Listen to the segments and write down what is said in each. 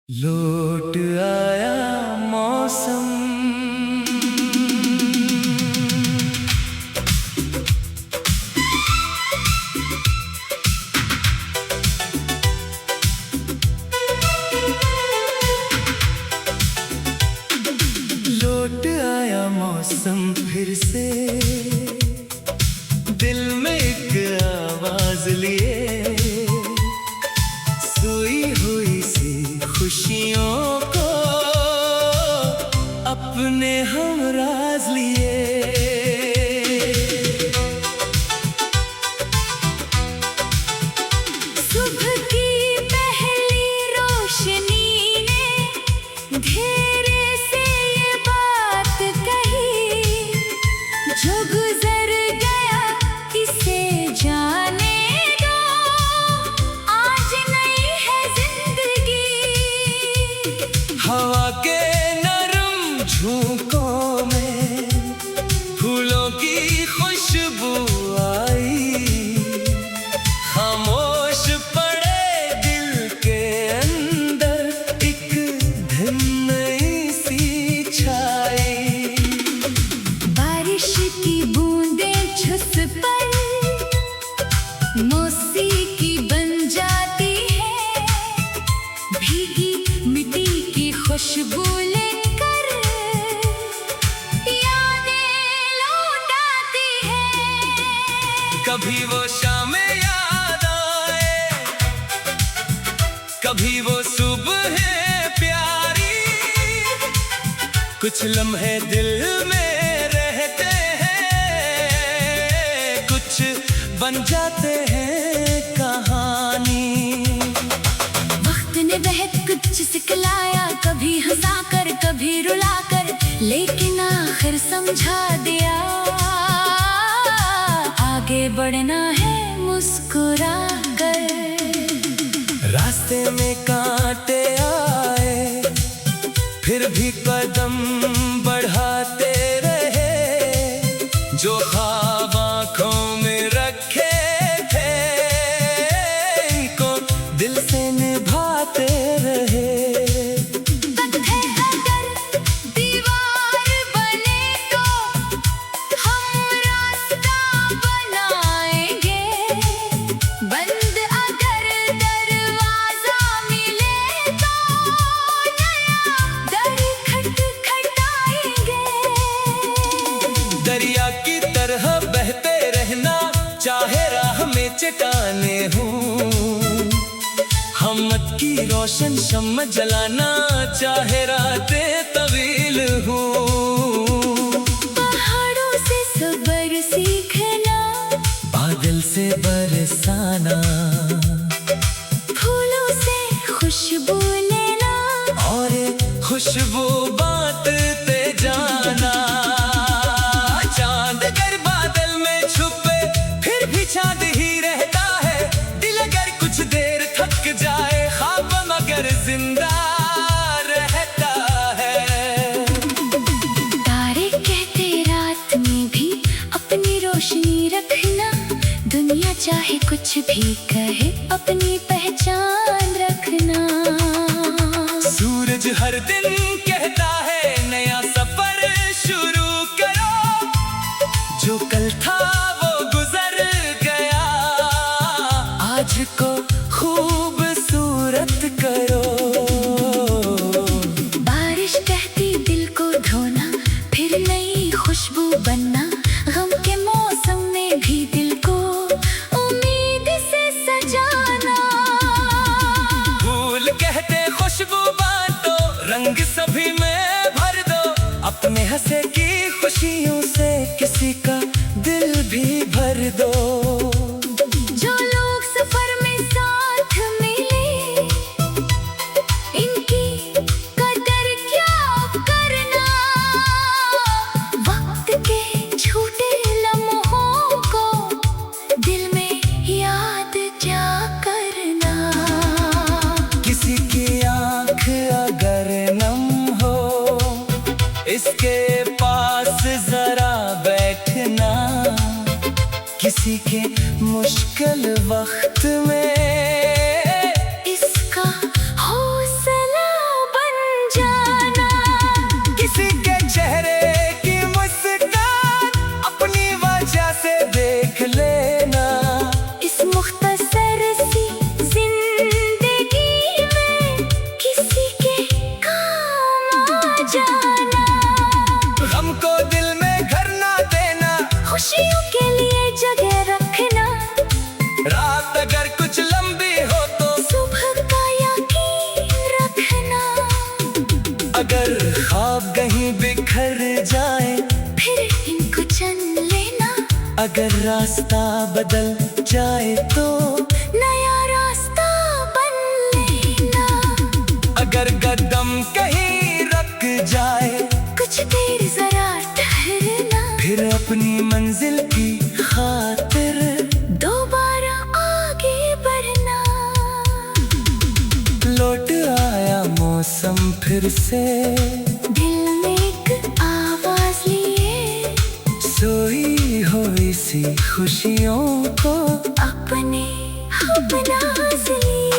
लौट आया मौसम। लौट आया मौसम फिर से, दिल में एक आवाज लिए, सोई हुई सी खुशियों को अपने हमराज लिए। सुबह की पहली रोशनी ने धीरे से ये बात कही, जो गुजर गया इसे जाने दो, आज नई है जिंदगी। हवा के नरम झोंकों में फूलों की खुशबू आई, खामोश पड़े दिल के अंदर एक धुन नई सी छाई। बारिश की बूंदें झुस पर मौसीकी बन जाती है, भीगी मिट्टी की खुशबू लेकर यादें लौट आती है। कभी वो शामें याद आए, कभी वो सुबह प्यारी, कुछ लम्हे दिल में रहते हैं, कुछ बन जाते हैं कहानी। वक्त ने बहुत कुछ सिखलाया, कभी हंसाकर कभी रुलाकर, लेकिन आखिर समझा दिया, आगे बढ़ना है मुस्कुरा कर। रास्ते में कांटे आए, फिर भी कदम बढ़ाते रहे, जो ख्वाब आँखों में रखे थे, इनको दिल से निभाते रहे। पत्थर अगर दीवार बने तो हम रास्ता बनाएंगे, बंद अगर दरवाजा मिले तो नया दर खटखटाएंगे। दरिया की तरह बहते रहना, चाहे राह में चट्टाने हों, हिम्मत की रोशन शम्मा जलाना, चाहे रातें तवील हों। पहाड़ों से सब्र सीखना, बादल से बरसाना, फूलों से खुशबू लेना, और खुशबू बांटते जाना। चांद अगर बादल में छुपे, फिर भी चांद ही रहता है, दिल अगर कुछ देर थक जाए, ख्वाब मगर जिंदा रहता है। तारे कहते रात में भी अपनी रोशनी रखना, दुनिया चाहे कुछ भी कहे, अपनी पहचान रखना। सूरज हर दिन कहता है, नया सफर शुरू करो, जो कल था वो गुजर गया, आज को खूबसूरत करो। बारिश कहती दिल को धोना, फिर नई खुशबू बनना, गम के मौसम में भी दिल को उम्मीद से सजाना। फूल कहते खुशबू बांटो, रंग सभी में भर दो, अपने हंसे की खुशियों से किसी का दिल भी भर दो। जो लोग सफर में साथ मिले, इनकी कदर क्या करना, वक्त के झूठे लम्हों को दिल में याद क्या करना। किसी की आंख अगर नम हो, इसके पास जरा बैठना, किसी के मुश्किल वक्त में इसका हौसला ख्वाब कहीं बिखर जाए फिर इनको चुन लेना। अगर रास्ता बदल जाए तो नया रास्ता बन लेना। अगर कदम कहीं रुक जाए कुछ देर जरा ठहरना। फिर अपनी मंजिल की खातिर दोबारा आगे बढ़ना। लौट आया मौसम फिर से, दिल में एक आवाज लिए, सोई हुई सी खुशियों को अपने अपना लिए।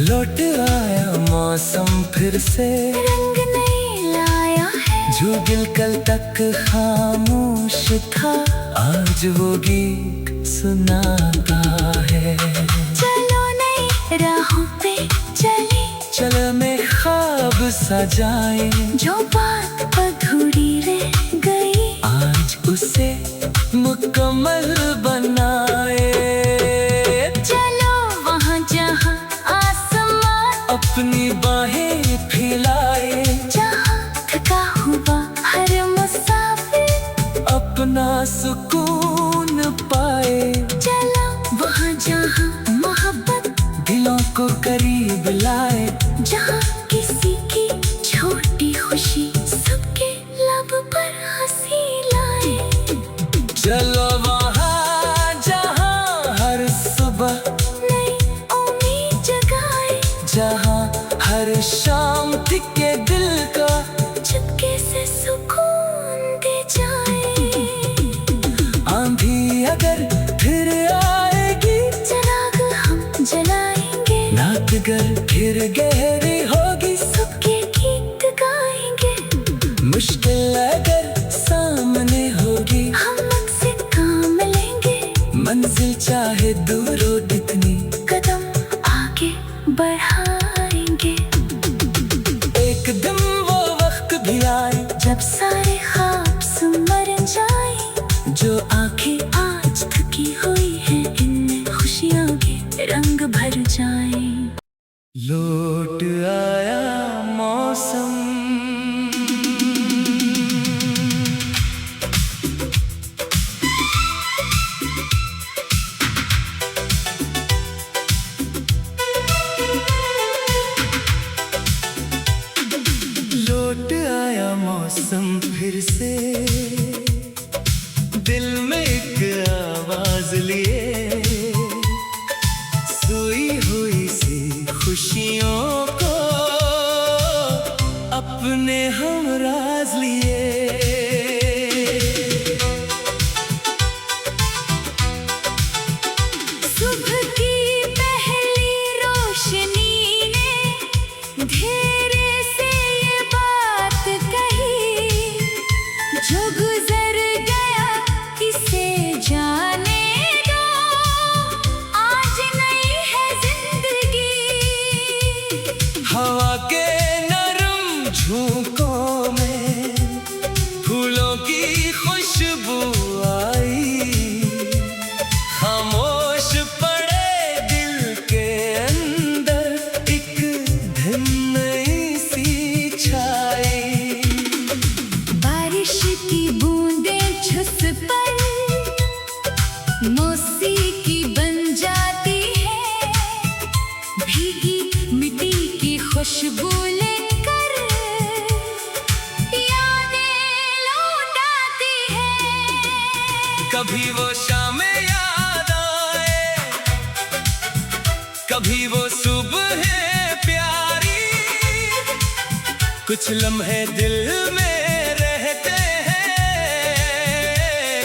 लौट आया मौसम फिर से, रंग नहीं लाया है जो दिल कल तक खामोश था, आज वो गीत सुनाता है। चलो नई राहों पे चले, चल में ख्वाब सजाए, जो बात अधूरी रह गई आज उसे मुकम्मल बनाए। चलो वहाँ जहाँ आसमान अपनी बाहें फैलाए, जहाँ थका हुआ हर मुसाफिर अपना सुकून पाए। चलो वहाँ जहाँ मोहब्बत दिलों को करीब लाए, जहाँ किसी की छोटी खुशी सबके लब पर हंसी लाए। चलो वहाँ जहाँ हर सुबह नई उम्मीद जगाए, जहाँ हर शाम टिके दिल का चुपके से सुकून दे जाए। आंधी अगर फिर आएगी, चिराग हम जलाएंगे, रात अगर फिर गहरी होगी, सबके गीत गाएंगे। मुश्किल अगर सामने होगी, हम से काम लेंगे, मंजिल चाहे दूर हो कितनी, कदम आगे बढ़ाएंगे। एक दिन वो वक्त भी आए जब सारे ख्वाब मर जाए, जो आंखें आज थकी हुई है इनमें खुशियाँ के रंग भर जाए। लौट आया मौसम। लौट आया मौसम फिर से, दिल में एक आवाज लिए, सोई हुई सी खुशियों को अपने हमराज लिए। सुबह की पहली रोशनी ने धीरे से ये बात कही, जो गुजर गया किसे जाने दो, आज नई है जिंदगी। हवा के नरम झोंकों में फूलों की खुशबू आई, खामोश पड़े दिल के अंदर एक धुन नई सी छाई। बारिश की बूंदें झुस पर मौसीकी बन जाती है, भीगी मिट्टी की खुशबू लेकर यादें लौट आती है। कभी वो शाम याद आए, कभी वो सुबह प्यारी, कुछ लम्हे दिल में रहते हैं,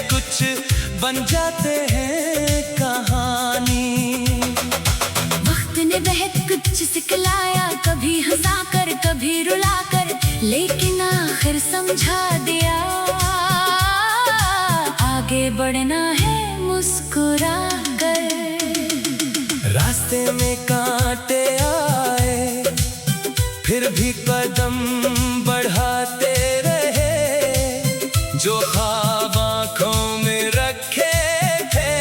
कुछ बन जाते हैं कहानी। वक्त ने बहुत कुछ सिखलाया, कभी हंसाकर कभी रुलाकर, लेकिन आखिर समझा दिया, आगे बढ़ना है मुस्कुरा कर। रास्ते में कांटे आए, फिर भी कदम बढ़ाते रहे, जो ख्वाब आँखों में रखे थे,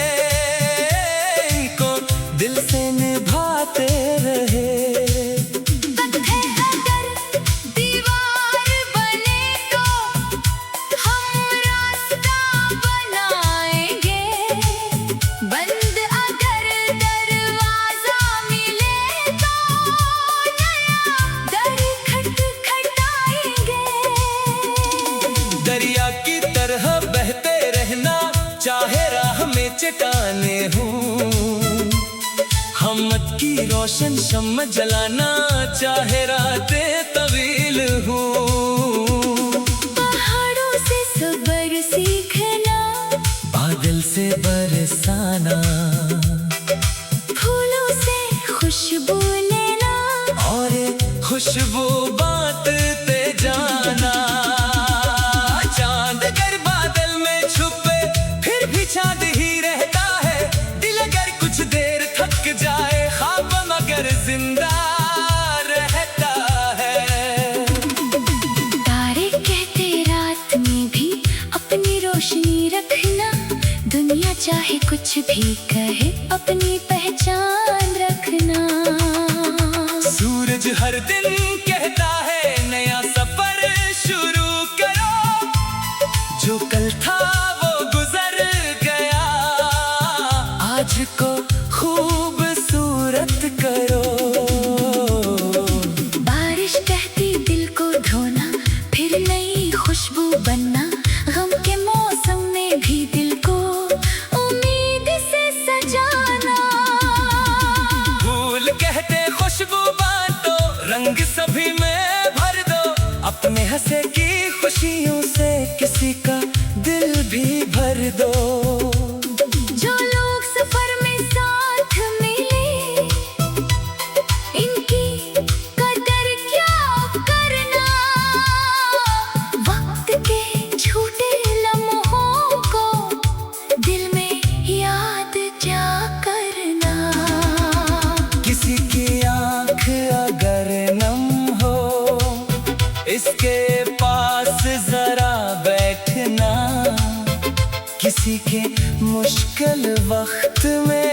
इनको दिल से निभाते रहे। वक्त है अगर ताने हूँ। हमत की रोशन शम्म जलाना चाहे रातें तवील हूँ। पहाड़ों से सब्र सीखना, बादल से बरसाना, फूलों से खुशबू लेना, और खुशबू बांटते जाना। चांद अगर बादल में छुपे फिर भी चांद ही रहता है। दिल अगर कुछ देर थक जाए, ख्वाब मगर जिंदा रहता है। तारे कहते रात में भी अपनी रोशनी रखना, दुनिया चाहे कुछ भी कहे अपनी पहचान रखना। सूरज हर दिन कहता है नया सफर शुरू करो, जो कल था वो गुजर गया, आज को खूबसूरत करो। बारिश कहती दिल को धोना, फिर नई खुशबू बनना, गम के मौसम में भी दिल को उम्मीद से सजाना। फूल कहते खुशबू बांटो, रंग सभी में भर दो, अपने हंसे की खुशियों से किसी का दिल भी भर दो। जो लोग सफर में साथ मिले, इनकी कदर क्या करना, वक्त के छूटे लम्हों को दिल में याद क्या करना। किसी की आंख अगर नम हो, इसके पास जरा बैठना, किसी के मुश्किल वक्त में